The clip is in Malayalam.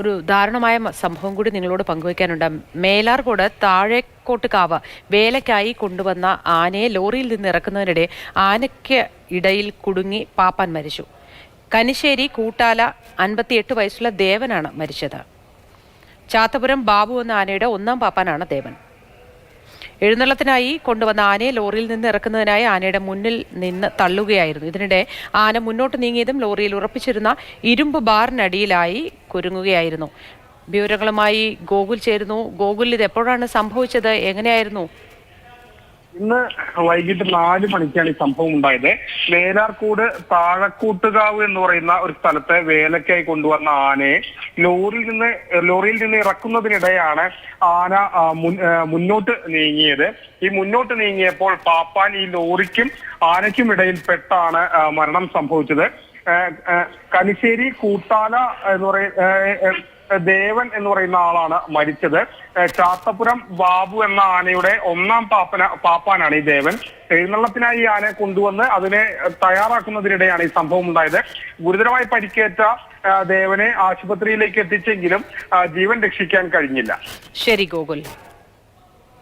ഒരു ദാരുണമായ സംഭവം കൂടി നിങ്ങളോട് പങ്കുവയ്ക്കാനുണ്ട്. മേലാർകോട് താഴേക്കോട്ടുകാവ് വേലയ്ക്കായി കൊണ്ടുവന്ന ആനയെ ലോറിയിൽ നിന്ന് ഇറക്കുന്നതിനിടെ ആനയ്ക്ക് ഇടയിൽ കുടുങ്ങി പാപ്പാൻ മരിച്ചു. കനിശ്ശേരി കൂട്ടാല 58 വയസ്സുള്ള ദേവനാണ് മരിച്ചത്. ചാത്തപുരം ബാബു എന്ന ആനയുടെ ഒന്നാം പാപ്പാനാണ് ദേവൻ. എഴുന്നള്ളത്തിനായി കൊണ്ടുവന്ന ആനയെ ലോറിയിൽ നിന്ന് ഇറക്കുന്നതിനായി ആനയുടെ മുന്നിൽ നിന്ന് തള്ളുകയായിരുന്നു. ഇതിനിടെ ആന മുന്നോട്ട് നീങ്ങിയതും ലോറിയിൽ ഉറപ്പിച്ചിരുന്ന ഇരുമ്പ് ബാറിനടിയിലായി കുരുങ്ങുകയായിരുന്നു. വിവരങ്ങളുമായി ഗോകുൽ ചേരുന്നു. ഗോകുൽ, ഇത് എപ്പോഴാണ് സംഭവിച്ചത്? എങ്ങനെയായിരുന്നു? ഇന്ന് വൈകിട്ട് 4 മണിക്കാണ് ഈ സംഭവം ഉണ്ടായത്. മേലാർക്കോട് താഴക്കൂട്ടുകാവ് എന്ന് പറയുന്ന ഒരു സ്ഥലത്ത് വേലയ്ക്കായി കൊണ്ടുവന്ന ആനയെ ലോറിയിൽ നിന്ന് ഇറക്കുന്നതിനിടെയാണ് ആന മുന്നോട്ട് നീങ്ങിയത്. ഈ മുന്നോട്ട് നീങ്ങിയപ്പോൾ പാപ്പാൻ ഈ ലോറിക്കും ആനയ്ക്കും ഇടയിൽ പെട്ടാണ് മരണം സംഭവിച്ചത്. കനിശ്ശേരി കൂട്ടാല എന്ന് പറയുന്ന ദേവൻ എന്ന് പറയുന്ന ആളാണ് മരിച്ചത്. ചാത്തപുരം ബാബു എന്ന ആനയുടെ ഒന്നാം പാപ്പാനാണ് ഈ ദേവൻ. എഴുന്നള്ളത്തിനായി ഈ ആനയെ കൊണ്ടുവന്ന് അതിനെ തയ്യാറാക്കുന്നതിനിടെയാണ് ഈ സംഭവം ഉണ്ടായത്. ഗുരുതരമായി പരിക്കേറ്റ ദേവനെ ആശുപത്രിയിലേക്ക് എത്തിച്ചെങ്കിലും ജീവൻ രക്ഷിക്കാൻ കഴിഞ്ഞില്ല. ശരി ഗോകുൽ.